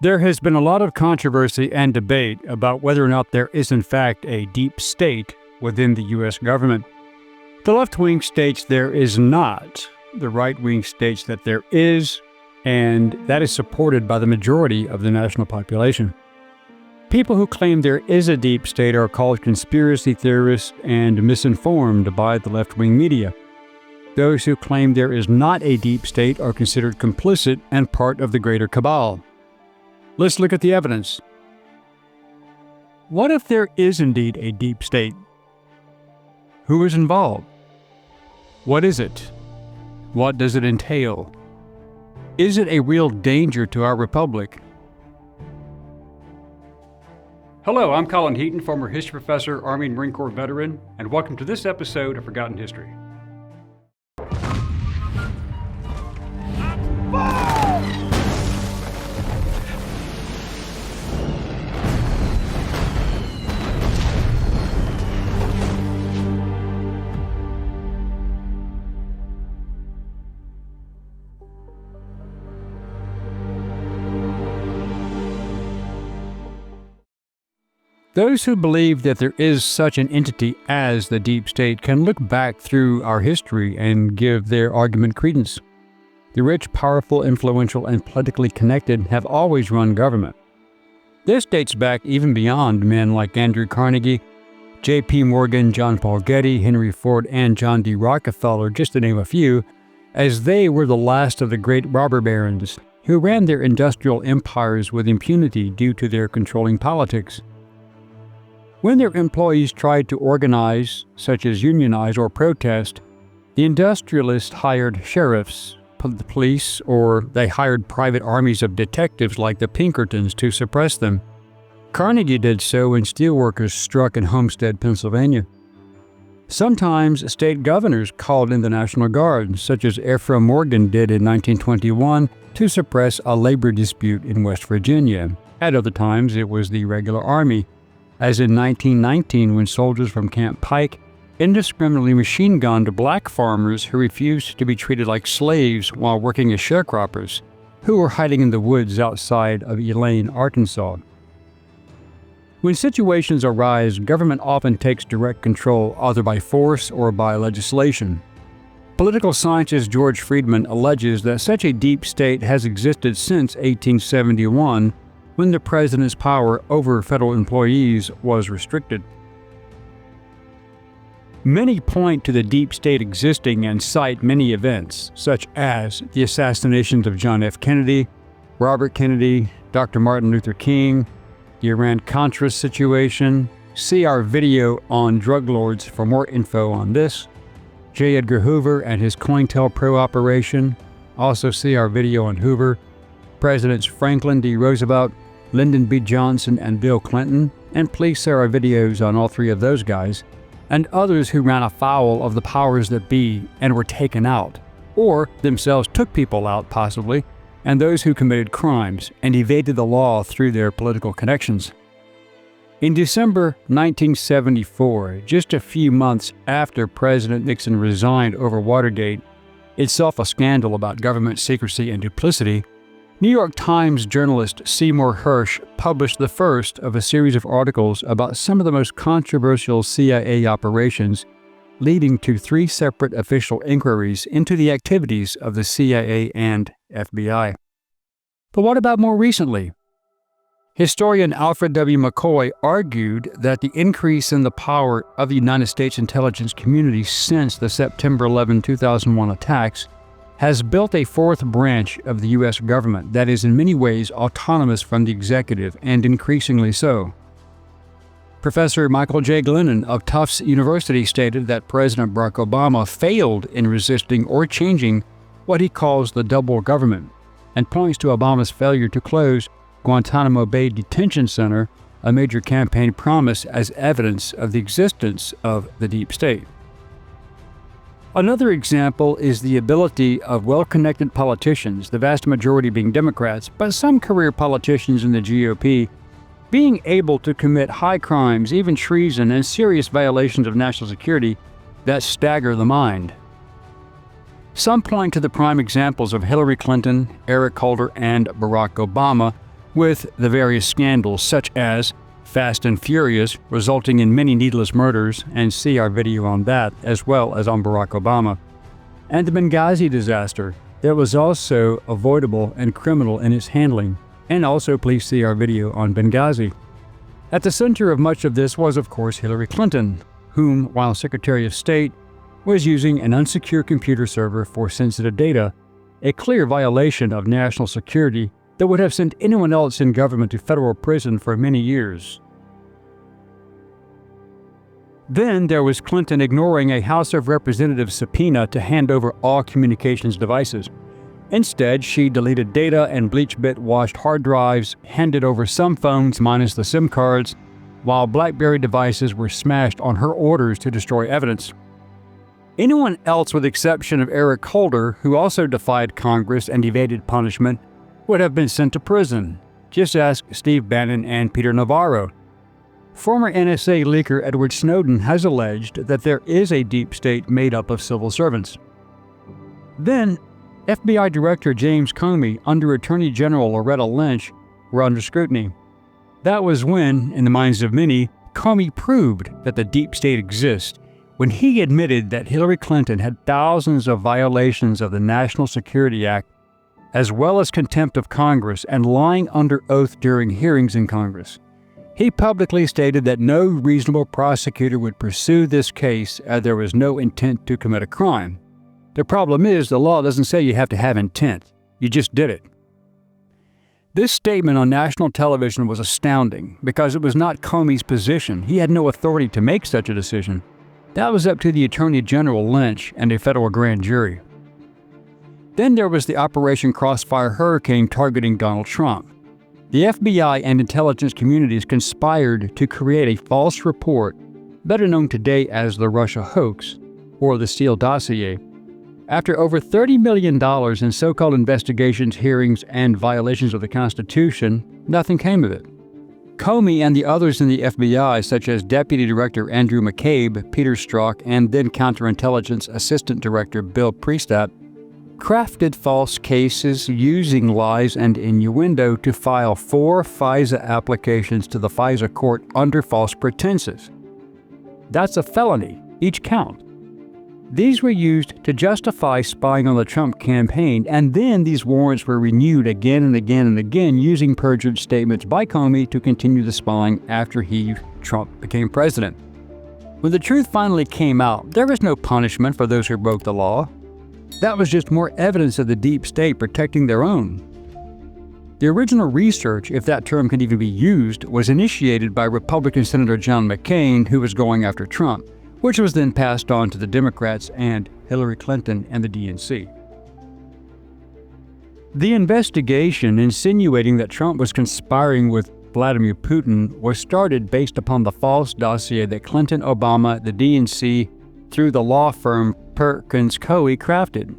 There has been a lot of controversy and debate about whether or not there is in fact a deep state within the U.S. government. The left wing states there is not. The right wing states that there is, and that is supported by the majority of the national population. People who claim there is a deep state are called conspiracy theorists and misinformed by the left-wing media. Those who claim there is not a deep state are considered complicit and part of the greater cabal. Let's look at the evidence. What if there is indeed a deep state? Who is involved? What is it? What does it entail? Is it a real danger to our republic? Hello, I'm Colin D, former history professor, Army and Marine Corps veteran, and welcome to this episode of Forgotten History. Those who believe that there is such an entity as the deep state can look back through our history and give their argument credence. The rich, powerful, influential, and politically connected have always run government. This dates back even beyond men like Andrew Carnegie, J.P. Morgan, John Paul Getty, Henry Ford, and John D. Rockefeller, just to name a few, as they were the last of the great robber barons who ran their industrial empires with impunity due to their controlling politics. When their employees tried to organize, such as unionize or protest, the industrialists hired sheriffs, the police, or they hired private armies of detectives like the Pinkertons to suppress them. Carnegie did so when steelworkers struck in Homestead, Pennsylvania. Sometimes state governors called in the National Guard, such as Ephraim Morgan did in 1921 to suppress a labor dispute in West Virginia. At other times, it was the regular army, as in 1919 when soldiers from Camp Pike indiscriminately machine-gunned black farmers who refused to be treated like slaves while working as sharecroppers, who were hiding in the woods outside of Elaine, Arkansas. When situations arise, government often takes direct control either by force or by legislation. Political scientist George Friedman alleges that such a deep state has existed since 1871, when the president's power over federal employees was restricted. Many point to the deep state existing and cite many events, such as the assassinations of John F. Kennedy, Robert Kennedy, Dr. Martin Luther King, the Iran-Contra situation. See our video on drug lords for more info on this. J. Edgar Hoover and his COINTELPRO operation. Also see our video on Hoover, Presidents Franklin D. Roosevelt, Lyndon B. Johnson, and Bill Clinton, and please see our videos on all three of those guys, and others who ran afoul of the powers that be and were taken out, or themselves took people out possibly, and those who committed crimes and evaded the law through their political connections. In December 1974, just a few months after President Nixon resigned over Watergate, itself a scandal about government secrecy and duplicity, New York Times journalist Seymour Hersh published the first of a series of articles about some of the most controversial CIA operations, leading to 3 separate official inquiries into the activities of the CIA and FBI. But what about more recently? Historian Alfred W. McCoy argued that the increase in the power of the United States intelligence community since the September 11, 2001 attacks has built a 4th branch of the U.S. government that is in many ways autonomous from the executive, and increasingly so. Professor Michael J. Glennon of Tufts University stated that President Barack Obama failed in resisting or changing what he calls the double government, and points to Obama's failure to close Guantanamo Bay Detention Center, a major campaign promise, as evidence of the existence of the deep state. Another example is the ability of well-connected politicians, the vast majority being Democrats, but some career politicians in the GOP, being able to commit high crimes, even treason, and serious violations of national security that stagger the mind. Some point to the prime examples of Hillary Clinton, Eric Holder, and Barack Obama, with the various scandals such as Fast and Furious, resulting in many needless murders, and see our video on that, as well as on Barack Obama, and the Benghazi disaster that was also avoidable and criminal in its handling, and also please see our video on Benghazi. At the center of much of this was, of course, Hillary Clinton, whom, while Secretary of State, was using an unsecure computer server for sensitive data, a clear violation of national security that would have sent anyone else in government to federal prison for many years. Then there was Clinton ignoring a House of Representatives subpoena to hand over all communications devices. Instead, she deleted data and bleach-bit-washed hard drives, handed over some phones minus the SIM cards, while BlackBerry devices were smashed on her orders to destroy evidence. Anyone else with the exception of Eric Holder, who also defied Congress and evaded punishment, would have been sent to prison. Just ask Steve Bannon and Peter Navarro. Former NSA leaker Edward Snowden has alleged that there is a deep state made up of civil servants. Then, FBI Director James Comey under Attorney General Loretta Lynch were under scrutiny. That was when, in the minds of many, Comey proved that the deep state exists, when he admitted that Hillary Clinton had thousands of violations of the National Security Act, as well as contempt of Congress and lying under oath during hearings in Congress. He publicly stated that no reasonable prosecutor would pursue this case as there was no intent to commit a crime. The problem is, the law doesn't say you have to have intent. You just did it. This statement on national television was astounding because it was not Comey's position. He had no authority to make such a decision. That was up to the Attorney General Lynch and a federal grand jury. Then there was the Operation Crossfire Hurricane targeting Donald Trump. The FBI and intelligence communities conspired to create a false report, better known today as the Russia hoax, or the Steele dossier. After over $30 million in so-called investigations, hearings, and violations of the Constitution, nothing came of it. Comey and the others in the FBI, such as Deputy Director Andrew McCabe, Peter Strzok, and then Counterintelligence Assistant Director Bill Priestap, crafted false cases using lies and innuendo to file 4 FISA applications to the FISA court under false pretenses. That's a felony, each count. These were used to justify spying on the Trump campaign, and then these warrants were renewed again and again and again using perjured statements by Comey to continue the spying after Trump became president. When the truth finally came out, there was no punishment for those who broke the law. That was just more evidence of the deep state protecting their own. The original research, if that term can even be used, was initiated by Republican Senator John McCain, who was going after Trump, which was then passed on to the Democrats and Hillary Clinton and the DNC. The investigation insinuating that Trump was conspiring with Vladimir Putin was started based upon the false dossier that Clinton, Obama, the DNC, through the law firm Perkins Coie crafted.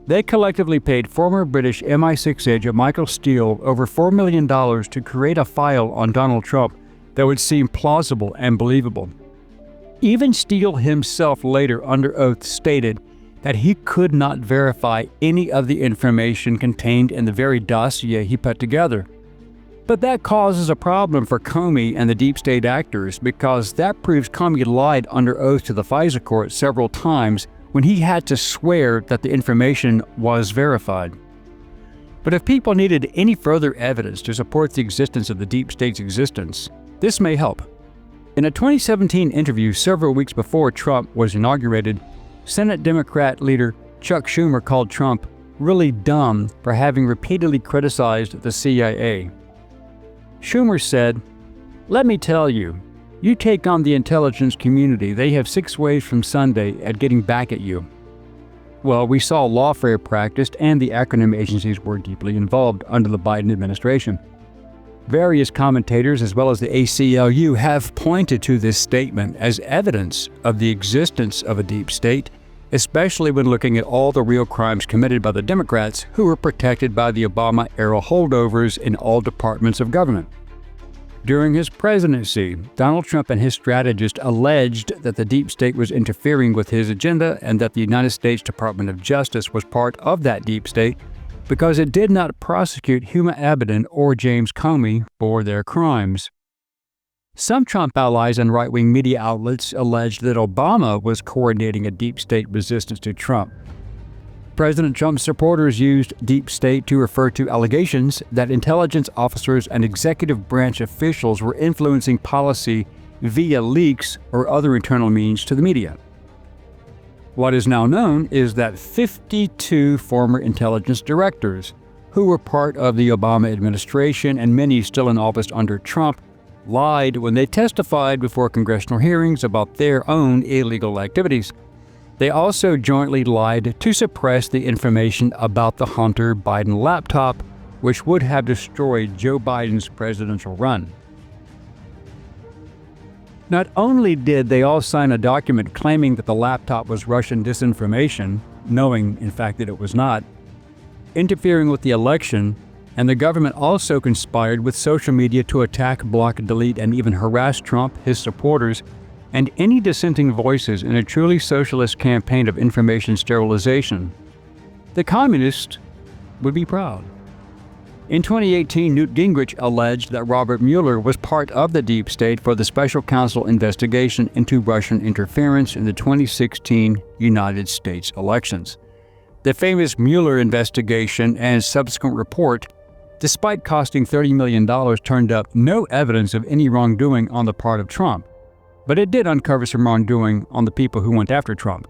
They collectively paid former British MI6 agent Michael Steele over $4 million to create a file on Donald Trump that would seem plausible and believable. Even Steele himself later under oath stated that he could not verify any of the information contained in the very dossier he put together. But that causes a problem for Comey and the deep state actors because that proves Comey lied under oath to the FISA court several times when he had to swear that the information was verified. But if people needed any further evidence to support the existence of the deep state's existence, this may help. In a 2017 interview several weeks before Trump was inaugurated, Senate Democrat leader Chuck Schumer called Trump really dumb for having repeatedly criticized the CIA. Schumer said, "Let me tell you, you take on the intelligence community, they have 6 ways from Sunday at getting back at you." Well, we saw lawfare practiced and the acronym agencies were deeply involved under the Biden administration. Various commentators, as well as the ACLU, have pointed to this statement as evidence of the existence of a deep state, especially when looking at all the real crimes committed by the Democrats who were protected by the Obama-era holdovers in all departments of government. During his presidency, Donald Trump and his strategists alleged that the deep state was interfering with his agenda and that the United States Department of Justice was part of that deep state, because it did not prosecute Huma Abedin or James Comey for their crimes. Some Trump allies and right-wing media outlets alleged that Obama was coordinating a deep state resistance to Trump. President Trump's supporters used deep state to refer to allegations that intelligence officers and executive branch officials were influencing policy via leaks or other internal means to the media. What is now known is that 52 former intelligence directors, who were part of the Obama administration and many still in office under Trump, lied when they testified before congressional hearings about their own illegal activities. They also jointly lied to suppress the information about the Hunter Biden laptop, which would have destroyed Joe Biden's presidential run. Not only did they all sign a document claiming that the laptop was Russian disinformation, knowing, in fact, that it was not, interfering with the election, and the government also conspired with social media to attack, block, delete, and even harass Trump, his supporters, and any dissenting voices in a truly socialist campaign of information sterilization. The communists would be proud. In 2018, Newt Gingrich alleged that Robert Mueller was part of the deep state for the special counsel investigation into Russian interference in the 2016 United States elections. The famous Mueller investigation and subsequent report, despite costing $30 million, turned up no evidence of any wrongdoing on the part of Trump, but it did uncover some wrongdoing on the people who went after Trump.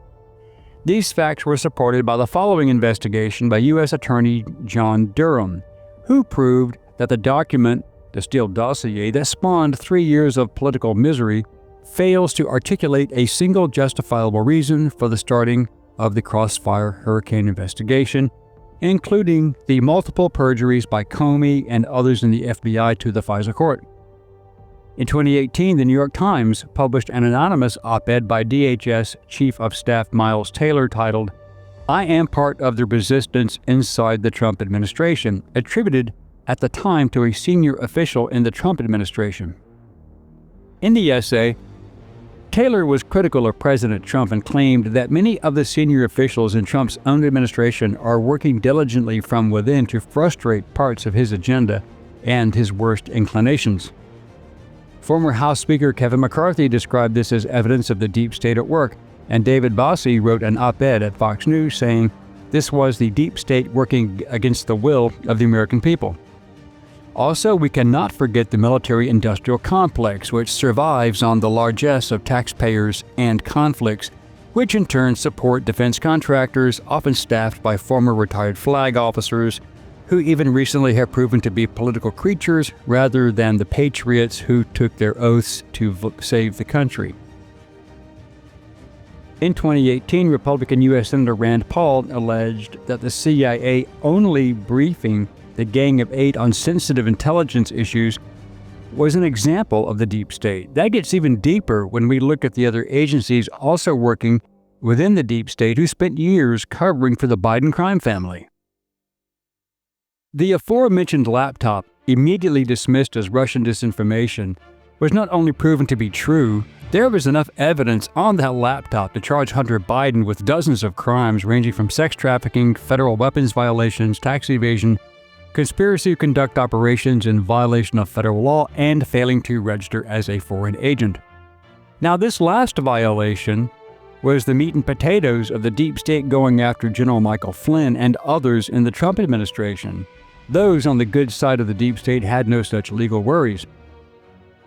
These facts were supported by the following investigation by U.S. Attorney John Durham, who proved that the document, the Steele dossier that spawned 3 years of political misery, fails to articulate a single justifiable reason for the starting of the Crossfire Hurricane investigation, including the multiple perjuries by Comey and others in the FBI to the FISA court. In 2018, the New York Times published an anonymous op-ed by DHS Chief of Staff Miles Taylor titled, "I am part of the resistance inside the Trump administration," attributed at the time to a senior official in the Trump administration. In the essay, Taylor was critical of President Trump and claimed that many of the senior officials in Trump's own administration are working diligently from within to frustrate parts of his agenda and his worst inclinations. Former House Speaker Kevin McCarthy described this as evidence of the deep state at work, and David Bossie wrote an op-ed at Fox News saying this was the deep state working against the will of the American people. Also, we cannot forget the military-industrial complex, which survives on the largesse of taxpayers and conflicts, which in turn support defense contractors, often staffed by former retired flag officers, who even recently have proven to be political creatures rather than the patriots who took their oaths to save the country. In 2018, Republican U.S. Senator Rand Paul alleged that the CIA only briefing the Gang of Eight on sensitive intelligence issues was an example of the deep state. That gets even deeper when we look at the other agencies also working within the deep state who spent years covering for the Biden crime family. The aforementioned laptop, immediately dismissed as Russian disinformation, was not only proven to be true, there was enough evidence on that laptop to charge Hunter Biden with dozens of crimes ranging from sex trafficking, federal weapons violations, tax evasion, conspiracy to conduct operations in violation of federal law, and failing to register as a foreign agent. Now, this last violation was the meat and potatoes of the deep state going after General Michael Flynn and others in the Trump administration. Those on the good side of the deep state had no such legal worries.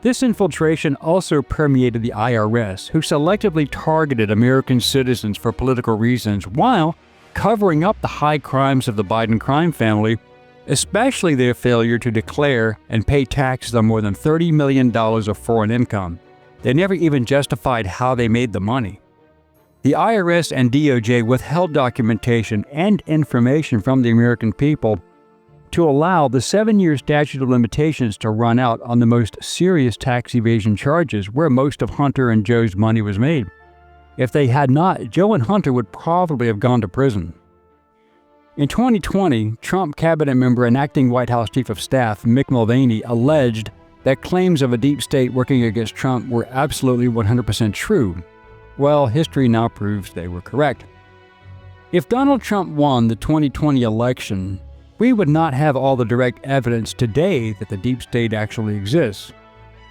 This infiltration also permeated the IRS, who selectively targeted American citizens for political reasons while covering up the high crimes of the Biden crime family, especially their failure to declare and pay taxes on more than $30 million of foreign income. They never even justified how they made the money. The IRS and DOJ withheld documentation and information from the American people to allow the 7-year statute of limitations to run out on the most serious tax evasion charges where most of Hunter and Joe's money was made. If they had not, Joe and Hunter would probably have gone to prison. In 2020, Trump cabinet member and acting White House Chief of Staff Mick Mulvaney alleged that claims of a deep state working against Trump were absolutely 100% true. Well, history now proves they were correct. If Donald Trump won the 2020 election, we would not have all the direct evidence today that the deep state actually exists.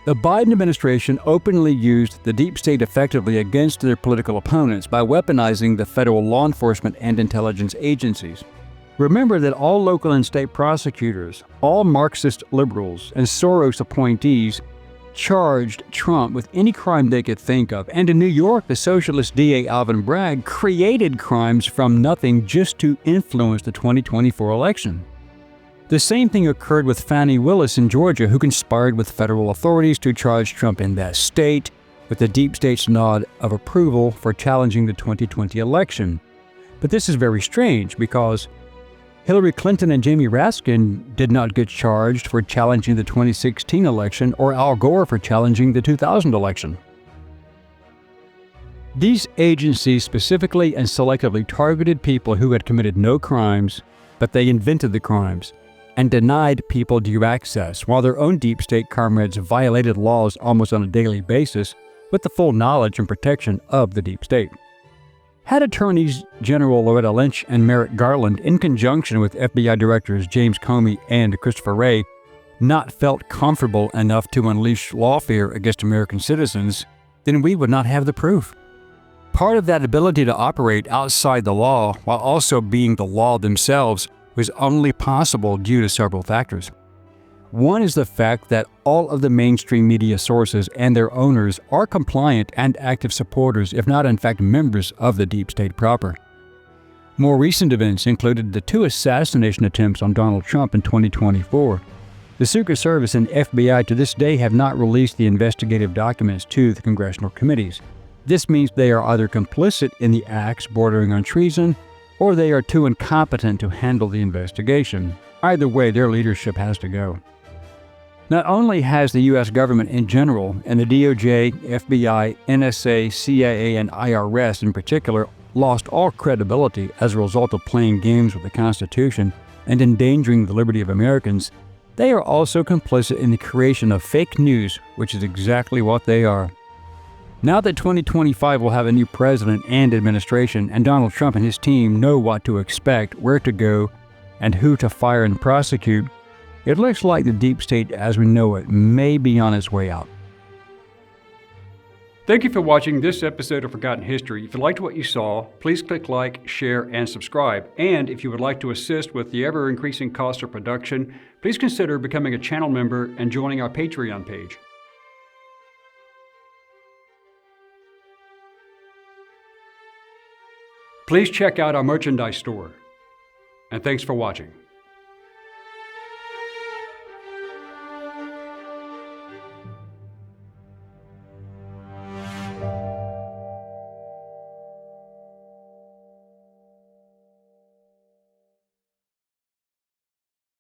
The Biden administration openly used the deep state effectively against their political opponents by weaponizing the federal law enforcement and intelligence agencies. Remember that all local and state prosecutors, all Marxist liberals, and Soros appointees charged Trump with any crime they could think of, and in New York, the socialist DA Alvin Bragg created crimes from nothing just to influence the 2024 election. The same thing occurred with Fani Willis in Georgia, who conspired with federal authorities to charge Trump in that state, with the deep state's nod of approval for challenging the 2020 election. But this is very strange because Hillary Clinton and Jamie Raskin did not get charged for challenging the 2016 election, or Al Gore for challenging the 2000 election. These agencies specifically and selectively targeted people who had committed no crimes, but they invented the crimes, and denied people due access, while their own deep state comrades violated laws almost on a daily basis with the full knowledge and protection of the deep state. Had Attorneys General Loretta Lynch and Merrick Garland, in conjunction with FBI Directors James Comey and Christopher Wray, not felt comfortable enough to unleash lawfare against American citizens, then we would not have the proof. Part of that ability to operate outside the law while also being the law themselves was only possible due to several factors. One is the fact that all of the mainstream media sources and their owners are compliant and active supporters, if not in fact members of the deep state proper. More recent events included the 2 assassination attempts on Donald Trump in 2024. The Secret Service and FBI to this day have not released the investigative documents to the congressional committees. This means they are either complicit in the acts bordering on treason, or they are too incompetent to handle the investigation. Either way, their leadership has to go. Not only has the U.S. government in general, and the DOJ, FBI, NSA, CIA, and IRS in particular, lost all credibility as a result of playing games with the Constitution and endangering the liberty of Americans, they are also complicit in the creation of fake news, which is exactly what they are. Now that 2025 will have a new president and administration, and Donald Trump and his team know what to expect, where to go, and who to fire and prosecute, it looks like the deep state as we know it may be on its way out. Thank you for watching this episode of Forgotten History. If you liked what you saw, please click like, share, and subscribe. And if you would like to assist with the ever-increasing cost of production, please consider becoming a channel member and joining our Patreon page. Please check out our merchandise store. And thanks for watching.